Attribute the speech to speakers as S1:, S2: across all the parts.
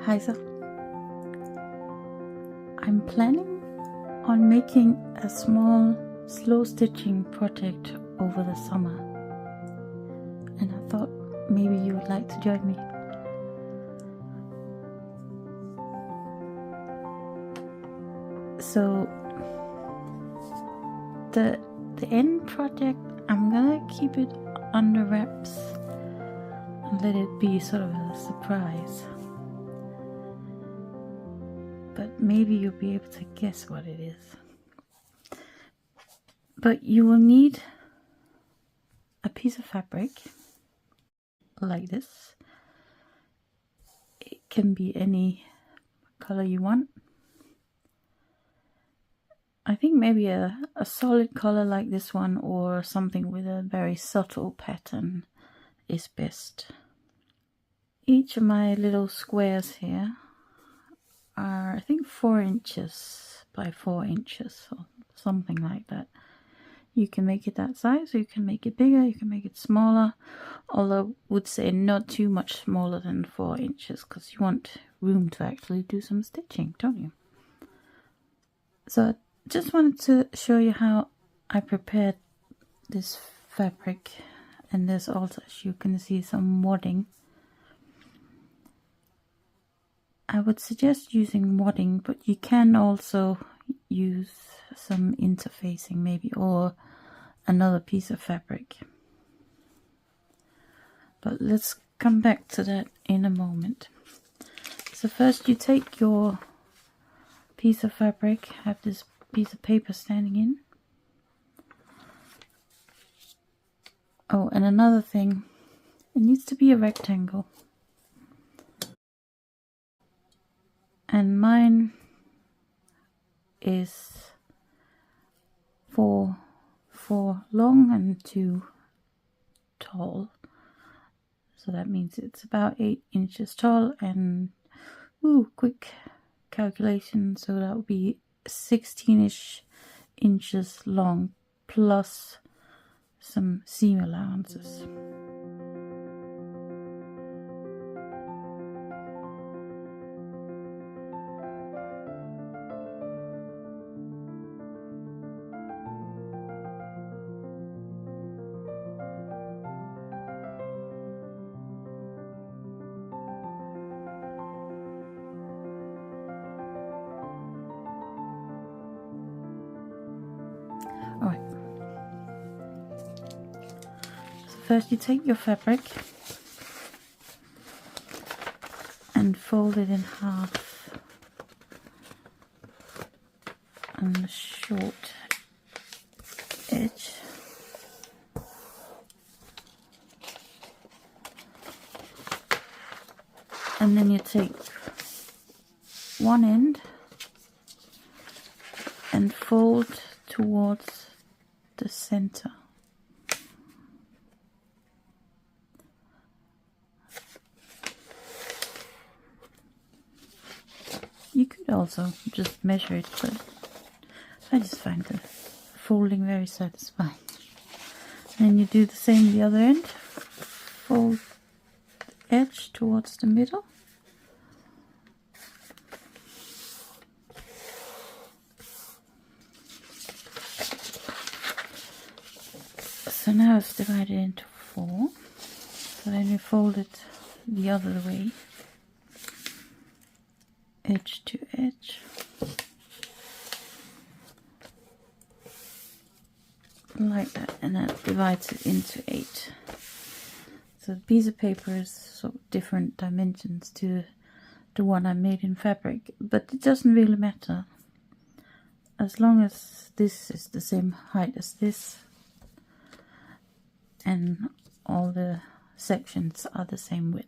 S1: Hejsa. I'm planning on making a small slow stitching project over the summer, and I thought maybe you would like to join me. So the end project, I'm gonna keep it under wraps and let it be sort of a surprise. But maybe you'll be able to guess what it is. But you will need a piece of fabric like this. It can be any color you want. I think maybe a solid color like this one, or something with a very subtle pattern is best. Each of my little squares here are, I think, 4 inches by 4 inches or something like that. You can make it that size, or you can make it bigger, you can make it smaller, although I would say not too much smaller than 4 inches, because you want room to actually do some stitching, don't you? So I just wanted to show you how I prepared this fabric, and there's also, as you can see, some wadding. I would suggest using wadding, but you can also use some interfacing maybe, or another piece of fabric. But let's come back to that in a moment. So first you take your piece of fabric, have this piece of paper standing in. Oh, and another thing, it needs to be a rectangle. And mine is 4 long and 2 tall. So that means it's about 8 inches tall, and quick calculation, so that would be 16-ish inches long plus some seam allowances. Alright, so first you take your fabric and fold it in half on the short edge. And then you take one end and fold towards the center. You could also just measure it, but I just find the folding very satisfying. And you do the same the other end. Fold the edge towards the middle. So now it's divided into 4. So then you fold it the other way, edge to edge. Like that, and that divides it into 8. So the piece of paper is sort of different dimensions to the one I made in fabric, but it doesn't really matter. As long as this is the same height as this, and all the sections are the same width.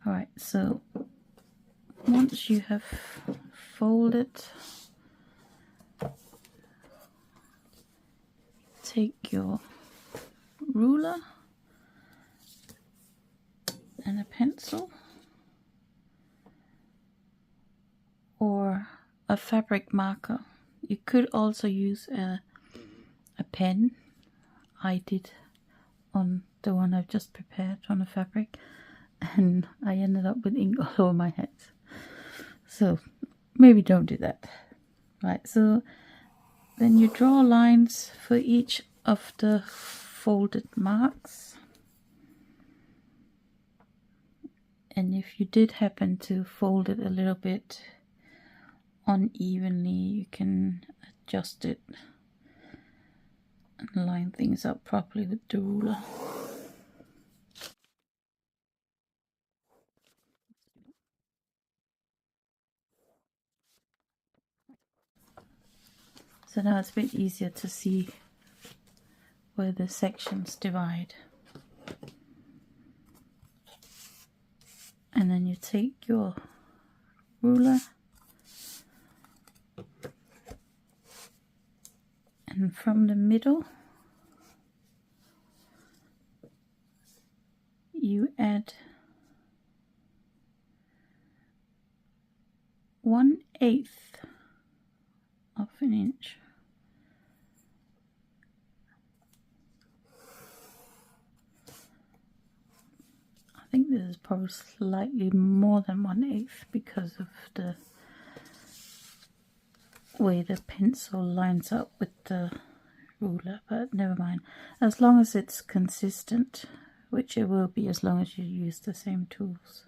S1: Alright, so once you have folded, take your ruler and a pencil or a fabric marker. You could also use a pen. I did on the one I've just prepared on the fabric, and I ended up with ink all over my hands. So maybe don't do that. Right, so then you draw lines for each of the folded marks. And if you did happen to fold it a little bit unevenly, you can adjust it and line things up properly with the ruler. So now it's a bit easier to see where the sections divide. And then you take your ruler and from the middle you add 1/8 of an inch. I think this is probably slightly more than 1/8 because of the way the pencil lines up with the ruler, but never mind. As long as it's consistent, which it will be as long as you use the same tools.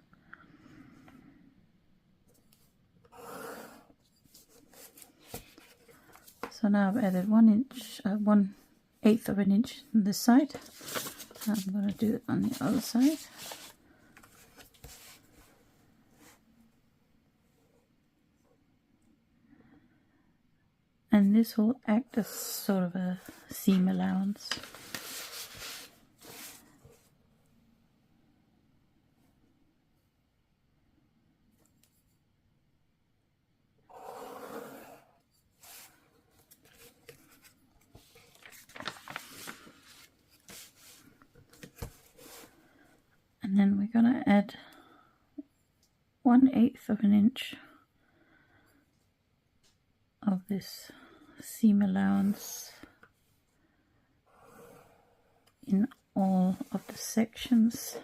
S1: So now I've added 1/8 of an inch on this side. I'm going to do it on the other side. And this will act as sort of a seam allowance. And then we're going to add 1/8 of an inch of this seam allowance in all of the sections.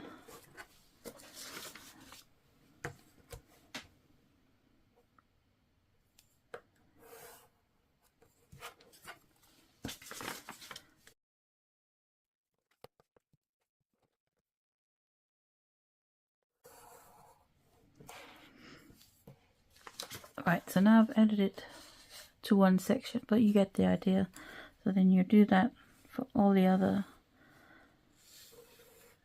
S1: Right, so now I've added it to one section, but you get the idea. So then you do that for all the other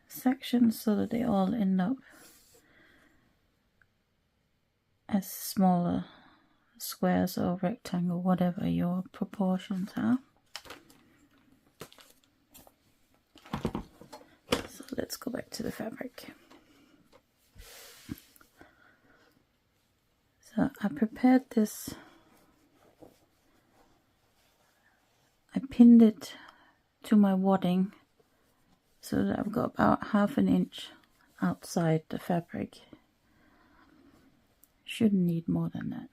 S1: sections so that they all end up as smaller squares or rectangle, whatever your proportions are. So let's go back to the fabric. So I prepared this, I pinned it to my wadding so that I've got about 1/2 an inch outside the fabric. Shouldn't need more than that.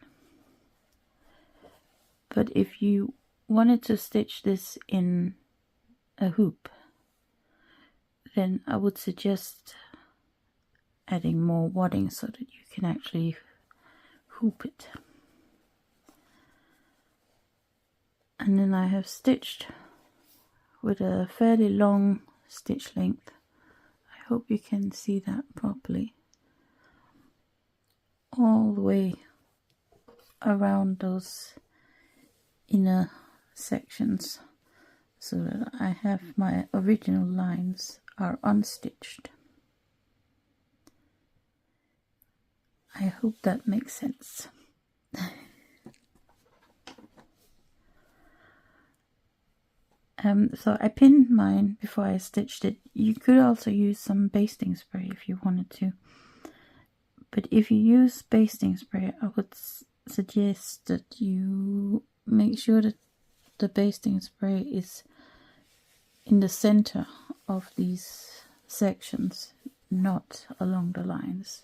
S1: But if you wanted to stitch this in a hoop, then I would suggest adding more wadding so that you can actually hoop it. And then I have stitched with a fairly long stitch length. I hope you can see that properly. All the way around those inner sections so that I have my original lines are unstitched. I hope that makes sense. So I pinned mine before I stitched it. You could also use some basting spray if you wanted to. But if you use basting spray, I would suggest that you make sure that the basting spray is in the center of these sections, not along the lines,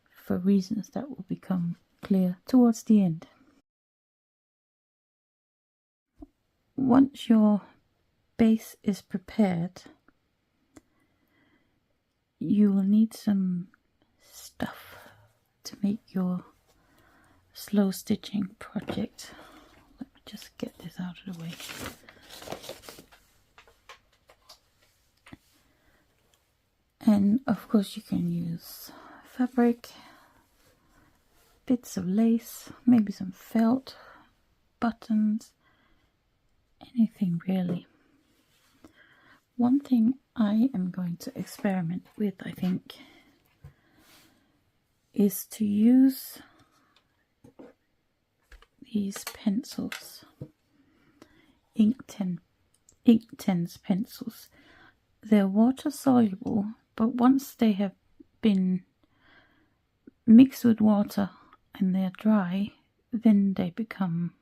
S1: for reasons that will become clear towards the end. Once your base is prepared, you will need some stuff to make your slow stitching project. Let me just get this out of the way. And of course you can use fabric, bits of lace, maybe some felt, buttons, anything really. One thing I am going to experiment with, I think, is to use these pencils, Inktense pencils. They're water soluble, but once they have been mixed with water and they're dry, then they become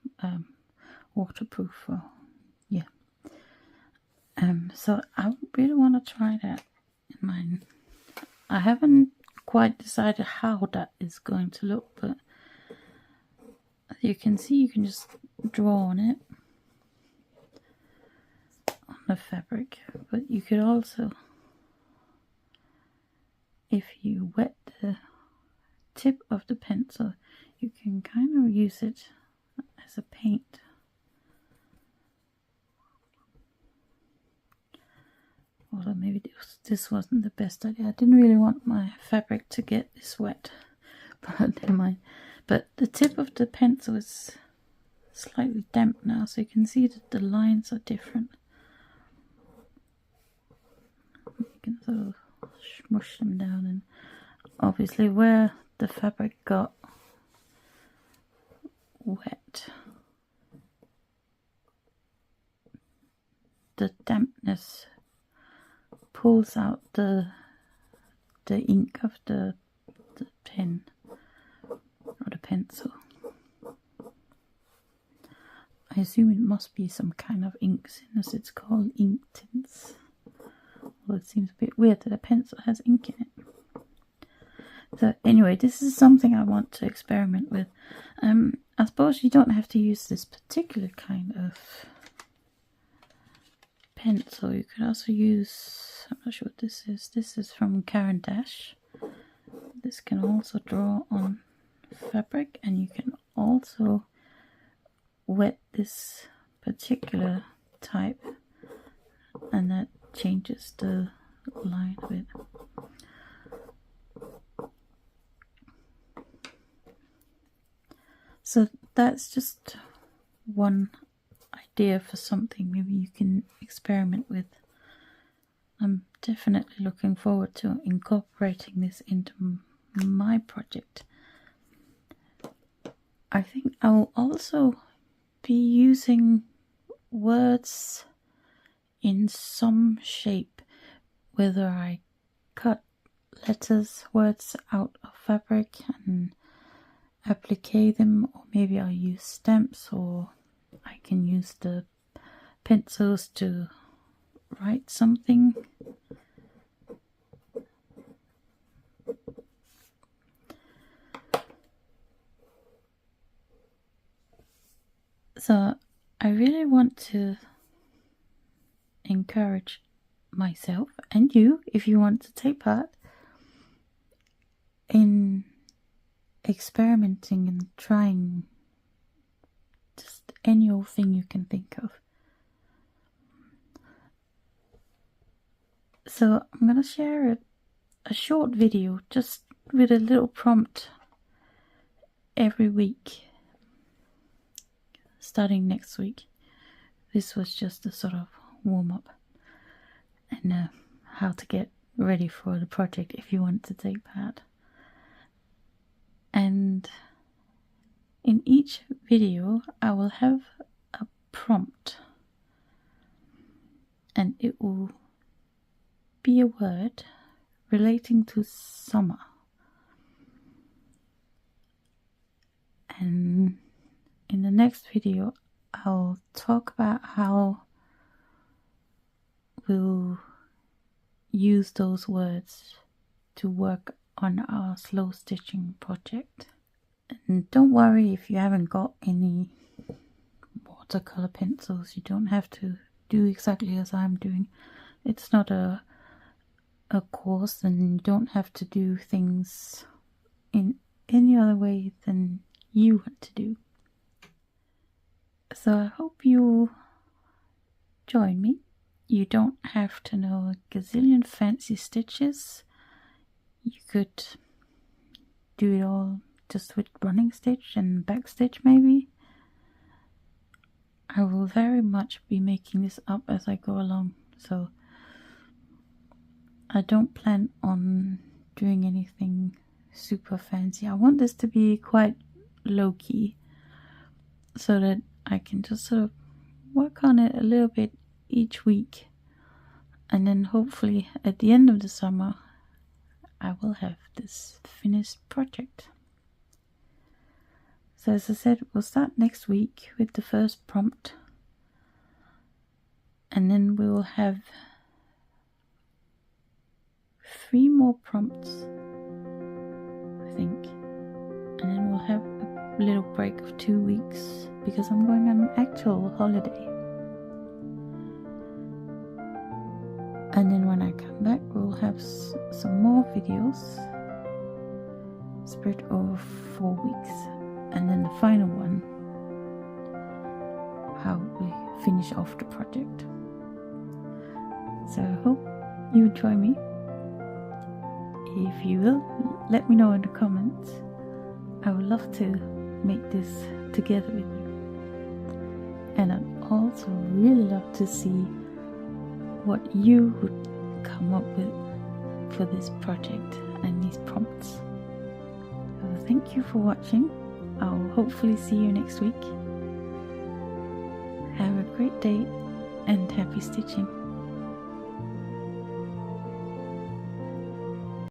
S1: waterproof. Or, yeah. So I really want to try that in mine. I haven't quite decided how that is going to look, but as you can see, you can just draw on it, on the fabric, but you could also, if you wet the tip of the pencil, you can kind of use it as a paint. Although maybe this wasn't the best idea. I didn't really want my fabric to get this wet, but never mind. But the tip of the pencil is slightly damp now, so you can see that the lines are different. You can sort of smush them down, and obviously where the fabric got wet, the dampness pulls out the ink of the pen or the pencil. I assume it must be some kind of ink, since it's called Inktense. Well, it seems a bit weird that a pencil has ink in it. So anyway, this is something I want to experiment with. I suppose you don't have to use this particular kind of pencil. You could also use, I'm not sure what this is. This is from Carina. This can also draw on fabric, and you can also wet this particular type, and that changes the line of it. So that's just one idea for something maybe you can experiment with. I'm definitely looking forward to incorporating this into my project. I think I'll also be using words in some shape, whether I cut letters, words out of fabric and applique them, or maybe I'll use stamps, or I can use the pencils to write something. So I really want to encourage myself and you, if you want to take part in experimenting and trying just any old thing you can think of. So I'm going to share a short video just with a little prompt every week starting next week. This was just a sort of warm-up and how to get ready for the project if you want to take part. And in each video I will have a prompt, and it will be a word relating to summer. And in the next video I'll talk about how we'll use those words to work on our slow stitching project. And don't worry if you haven't got any watercolor pencils. You don't have to do exactly as I'm doing. It's not a a course, and you don't have to do things in any other way than you want to do. So I hope you join me. You don't have to know a gazillion fancy stitches. You could do it all just with running stitch and back stitch maybe. I will very much be making this up as I go along, so I don't plan on doing anything super fancy. I want this to be quite low-key so that I can just sort of work on it a little bit each week, and then hopefully at the end of the summer I will have this finished project. So as I said, we'll start next week with the first prompt, and then we will have 3 more prompts, I think, and then we'll have a little break of 2 weeks because I'm going on an actual holiday. And then when I come back, we'll have some more videos spread over 4 weeks, and then the final one, how we finish off the project. So I hope you join me. If you will, let me know in the comments. I would love to make this together with you. And I'd also really love to see what you would come up with for this project and these prompts. So thank you for watching. I'll hopefully see you next week. Have a great day and happy stitching.